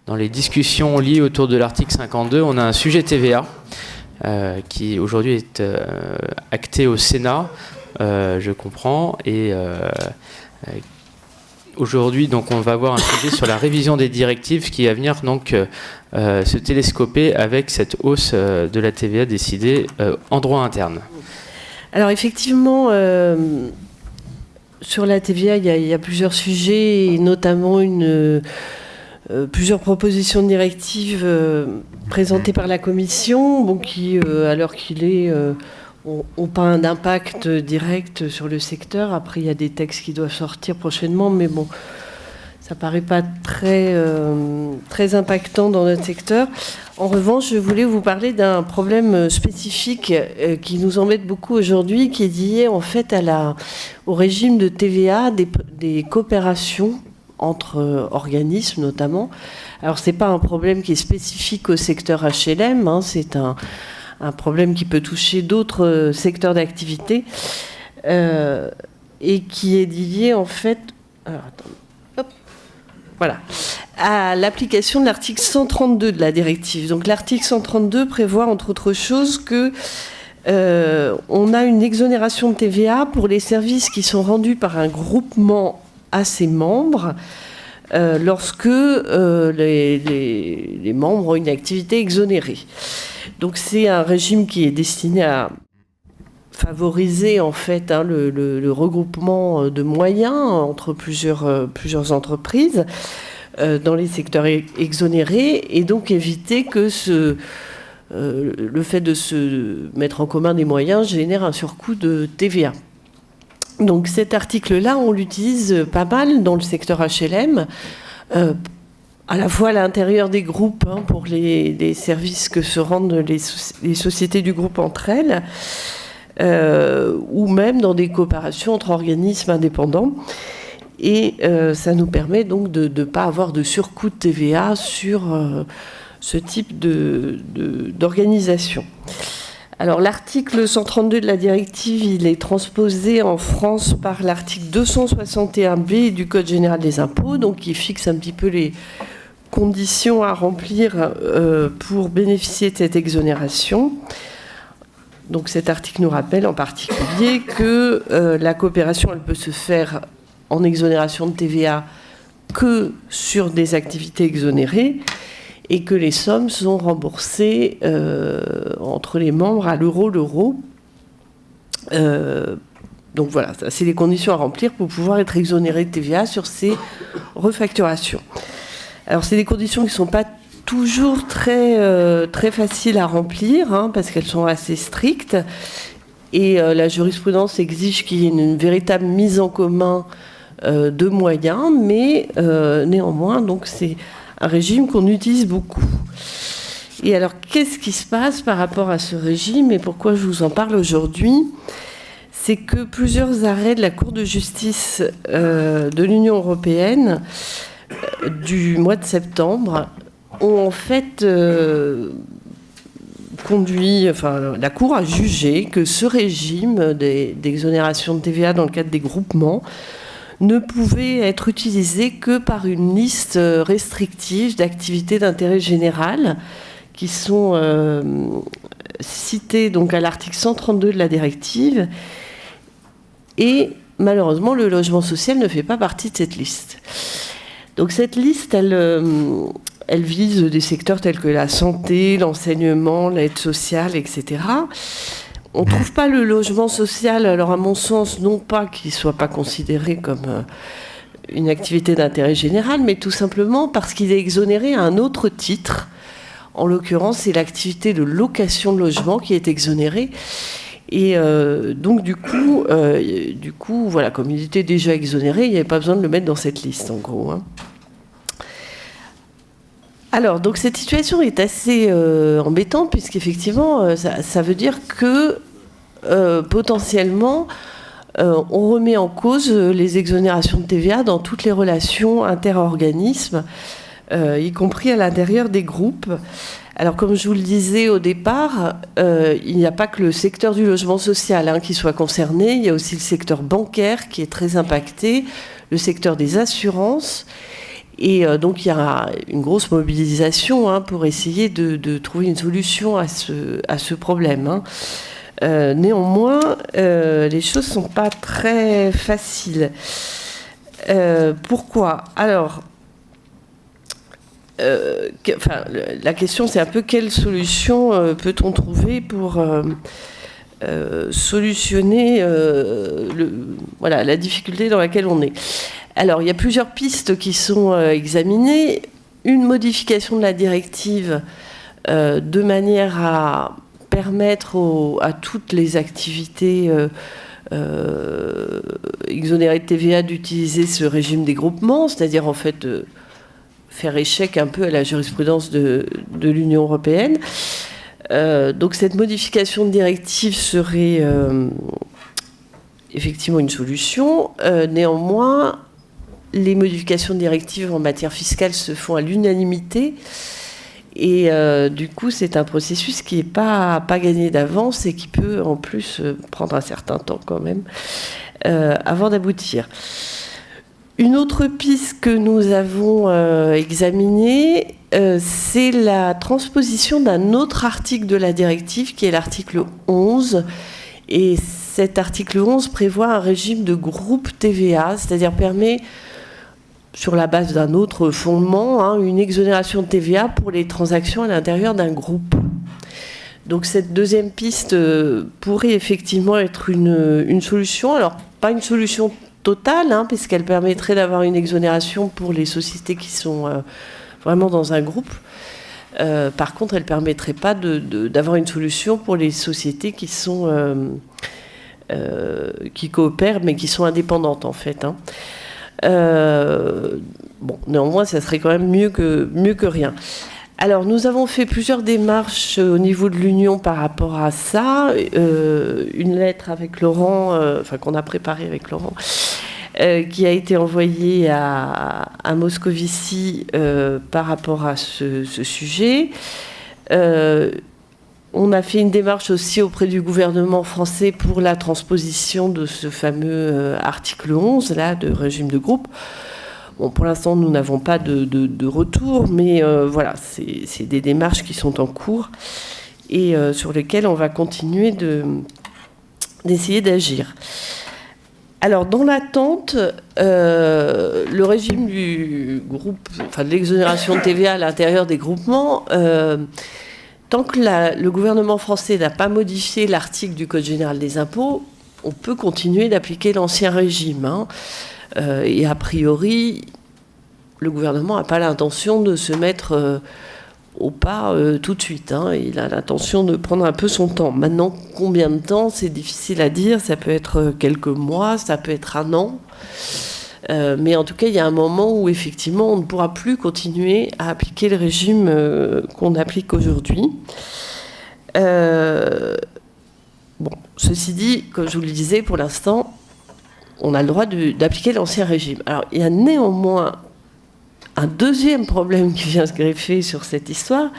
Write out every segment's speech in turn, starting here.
dans les discussions liées autour de l'article 52, on a un sujet TVA qui aujourd'hui est acté au Sénat, je comprends, et aujourd'hui, donc, on va avoir un sujet sur la révision des directives qui va venir donc se télescoper avec cette hausse de la TVA décidée en droit interne. Alors effectivement, sur la TVA, il y a plusieurs sujets, et notamment plusieurs propositions de directives présentées par la Commission, qui, à l'heure qu'il est, n'ont pas d'impact direct sur le secteur. Après, il y a des textes qui doivent sortir prochainement, mais bon, ça ne paraît pas très impactant dans notre secteur. En revanche, je voulais vous parler d'un problème spécifique qui nous embête beaucoup aujourd'hui, qui est lié en fait au régime de TVA des coopérations entre organismes notamment. Alors, ce n'est pas un problème qui est spécifique au secteur HLM, c'est un problème qui peut toucher d'autres secteurs d'activité et qui est lié en fait... Alors, attendez. Voilà, à l'application de l'article 132 de la directive. Donc l'article 132 prévoit, entre autres choses, que on a une exonération de TVA pour les services qui sont rendus par un groupement à ses membres lorsque les membres ont une activité exonérée. Donc c'est un régime qui est destiné à favoriser en fait le regroupement de moyens entre plusieurs entreprises dans les secteurs exonérés, et donc éviter que le fait de se mettre en commun des moyens génère un surcoût de TVA. Donc cet article-là, on l'utilise pas mal dans le secteur HLM, à la fois à l'intérieur des groupes pour les services que se rendent les sociétés du groupe entre elles, ou même dans des coopérations entre organismes indépendants. Et ça nous permet donc de ne pas avoir de surcoût de TVA sur ce type d'organisation. Alors l'article 132 de la directive, il est transposé en France par l'article 261B du Code général des impôts, donc qui fixe un petit peu les conditions à remplir pour bénéficier de cette exonération. Donc cet article nous rappelle en particulier que la coopération, elle peut se faire en exonération de TVA que sur des activités exonérées, et que les sommes sont remboursées entre les membres à l'euro. Donc voilà, ça, c'est les conditions à remplir pour pouvoir être exonéré de TVA sur ces refacturations. Alors c'est des conditions qui ne sont pas toujours très faciles à remplir, parce qu'elles sont assez strictes, et la jurisprudence exige qu'il y ait une véritable mise en commun de moyens, mais néanmoins, donc c'est un régime qu'on utilise beaucoup. Et alors, qu'est-ce qui se passe par rapport à ce régime, et pourquoi je vous en parle aujourd'hui ? C'est que plusieurs arrêts de la Cour de justice de l'Union européenne du mois de septembre ont en fait conduit, la Cour a jugé que ce régime d'exonération de TVA dans le cadre des groupements ne pouvait être utilisé que par une liste restrictive d'activités d'intérêt général qui sont citées donc à l'article 132 de la directive, et malheureusement le logement social ne fait pas partie de cette liste. Donc cette liste, elle vise des secteurs tels que la santé, l'enseignement, l'aide sociale, etc. On ne trouve pas le logement social, alors à mon sens, non pas qu'il ne soit pas considéré comme une activité d'intérêt général, mais tout simplement parce qu'il est exonéré à un autre titre. En l'occurrence, c'est l'activité de location de logement qui est exonérée. Et donc du coup, voilà, comme il était déjà exonéré, il n'y avait pas besoin de le mettre dans cette liste, en gros. Alors, donc cette situation est assez embêtante, puisqu'effectivement, ça veut dire que potentiellement, on remet en cause les exonérations de TVA dans toutes les relations interorganismes, y compris à l'intérieur des groupes. Alors, comme je vous le disais au départ, il n'y a pas que le secteur du logement social qui soit concerné, il y a aussi le secteur bancaire qui est très impacté, le secteur des assurances, Et donc il y a une grosse mobilisation pour essayer de trouver une solution à ce problème. Néanmoins, les choses ne sont pas très faciles. Pourquoi ? Alors, la question c'est un peu quelle solution peut-on trouver pour solutionner la difficulté dans laquelle on est. Alors, il y a plusieurs pistes qui sont examinées. Une modification de la directive de manière à permettre à toutes les activités exonérées de TVA d'utiliser ce régime des groupements, c'est-à-dire en fait faire échec un peu à la jurisprudence de l'Union européenne. Donc cette modification de directive serait effectivement une solution. Néanmoins, les modifications de directives en matière fiscale se font à l'unanimité. Et du coup, c'est un processus qui n'est pas gagné d'avance et qui peut en plus prendre un certain temps quand même avant d'aboutir. Une autre piste que nous avons examinée, c'est la transposition d'un autre article de la directive qui est l'article 11. Et cet article 11 prévoit un régime de groupe TVA, c'est-à-dire permet, sur la base d'un autre fondement, une exonération de TVA pour les transactions à l'intérieur d'un groupe. Donc cette deuxième piste pourrait effectivement être une solution. Alors, pas une solution totale, puisqu'elle permettrait d'avoir une exonération pour les sociétés qui sont vraiment dans un groupe. Par contre, elle ne permettrait pas d'avoir une solution pour les sociétés qui coopèrent, mais qui sont indépendantes, en fait. Néanmoins, ça serait quand même mieux que rien. Alors, nous avons fait plusieurs démarches au niveau de l'Union par rapport à ça. Une lettre avec Laurent, qu'on a préparée avec Laurent, qui a été envoyée à Moscovici par rapport à ce sujet. On a fait une démarche aussi auprès du gouvernement français pour la transposition de ce fameux article 11, là, de régime de groupe. Bon, pour l'instant, nous n'avons pas de retour, mais voilà, c'est des démarches qui sont en cours et sur lesquelles on va continuer d'essayer d'agir. Alors, dans l'attente, le régime du groupe, de l'exonération de TVA à l'intérieur des groupements, tant que le gouvernement français n'a pas modifié l'article du Code général des impôts, on peut continuer d'appliquer l'ancien régime. Et a priori, le gouvernement n'a pas l'intention de se mettre au pas tout de suite. Il a l'intention de prendre un peu son temps. Maintenant, combien de temps, c'est difficile à dire. Ça peut être quelques mois, ça peut être un an. Mais en tout cas, il y a un moment où, effectivement, on ne pourra plus continuer à appliquer le régime qu'on applique aujourd'hui. Ceci dit, comme je vous le disais, pour l'instant, on a le droit d'appliquer l'ancien régime. Alors, il y a néanmoins un deuxième problème qui vient se greffer sur cette histoire,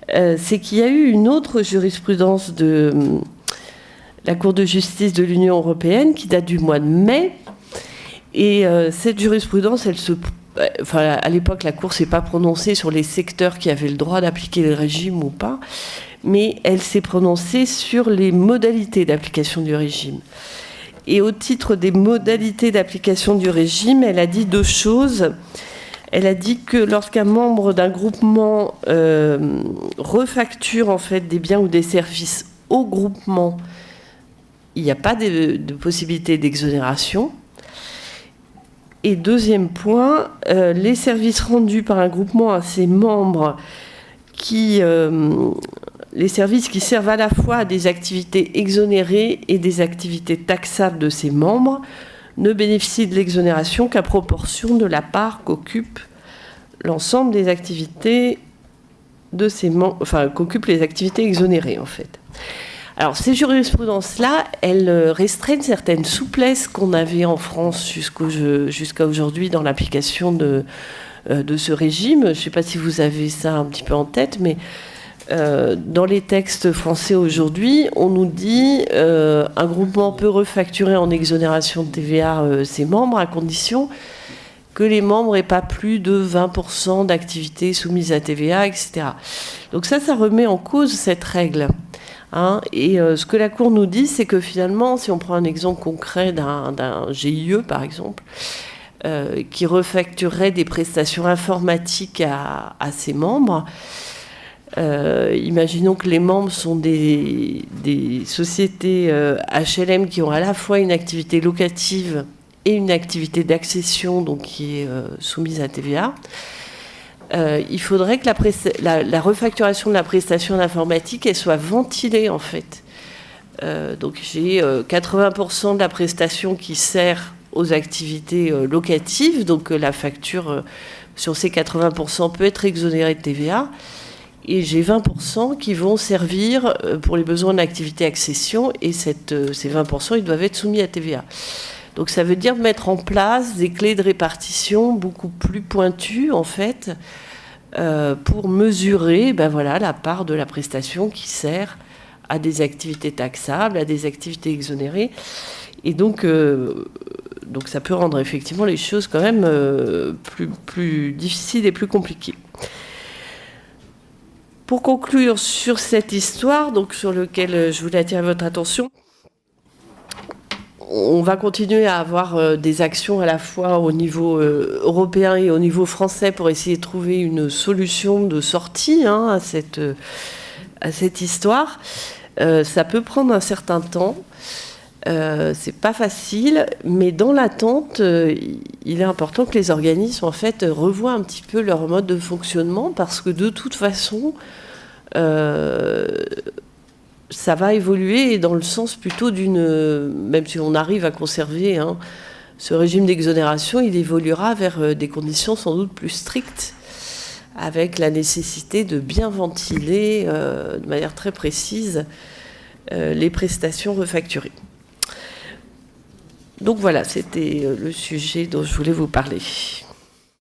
c'est qu'il y a eu une autre jurisprudence de la Cour de justice de l'Union européenne qui date du mois de mai. Et cette jurisprudence, à l'époque, la Cour ne s'est pas prononcée sur les secteurs qui avaient le droit d'appliquer le régime ou pas, mais elle s'est prononcée sur les modalités d'application du régime. Et au titre des modalités d'application du régime, elle a dit deux choses. Elle a dit que lorsqu'un membre d'un groupement refacture en fait des biens ou des services au groupement, il n'y a pas de possibilité d'exonération. Et deuxième point, les services rendus par un groupement à ses membres les services qui servent à la fois à des activités exonérées et des activités taxables de ses membres ne bénéficient de l'exonération qu'à proportion de la part qu'occupe l'ensemble des activités de ses membres, qu'occupent les activités exonérées en fait. Alors ces jurisprudences-là, elles restreignent certaines souplesses qu'on avait en France jusqu'à aujourd'hui dans l'application de ce régime. Je ne sais pas si vous avez ça un petit peu en tête, mais dans les textes français aujourd'hui, on nous dit un groupement peut refacturer en exonération de TVA ses membres à condition que les membres n'aient pas plus de 20% d'activités soumises à TVA, etc. Donc ça remet en cause cette règle. Hein. Et ce que la Cour nous dit, c'est que finalement, si on prend un exemple concret d'un GIE, par exemple, qui refacturerait des prestations informatiques à ses membres, imaginons que les membres sont des sociétés HLM qui ont à la fois une activité locative et une activité d'accession, donc qui est soumise à TVA. Il faudrait que la refacturation de la prestation d'informatique elle soit ventilée en fait. Donc j'ai 80% de la prestation qui sert aux activités locatives, donc la facture sur ces 80% peut être exonérée de TVA. Et j'ai 20% qui vont servir pour les besoins de l'activité accession, et ces 20% ils doivent être soumis à TVA. Donc ça veut dire mettre en place des clés de répartition beaucoup plus pointues en fait pour mesurer la part de la prestation qui sert à des activités taxables, à des activités exonérées. Et donc ça peut rendre effectivement les choses quand même plus difficiles et plus compliquées. Pour conclure sur cette histoire, donc sur laquelle je voulais attirer votre attention, on va continuer à avoir des actions à la fois au niveau européen et au niveau français pour essayer de trouver une solution de sortie à cette histoire. Ça peut prendre un certain temps. C'est pas facile, mais dans l'attente, il est important que les organismes en fait revoient un petit peu leur mode de fonctionnement, parce que de toute façon, ça va évoluer dans le sens plutôt même si on arrive à conserver ce régime d'exonération, il évoluera vers des conditions sans doute plus strictes, avec la nécessité de bien ventiler de manière très précise les prestations refacturées. Donc voilà, c'était le sujet dont je voulais vous parler.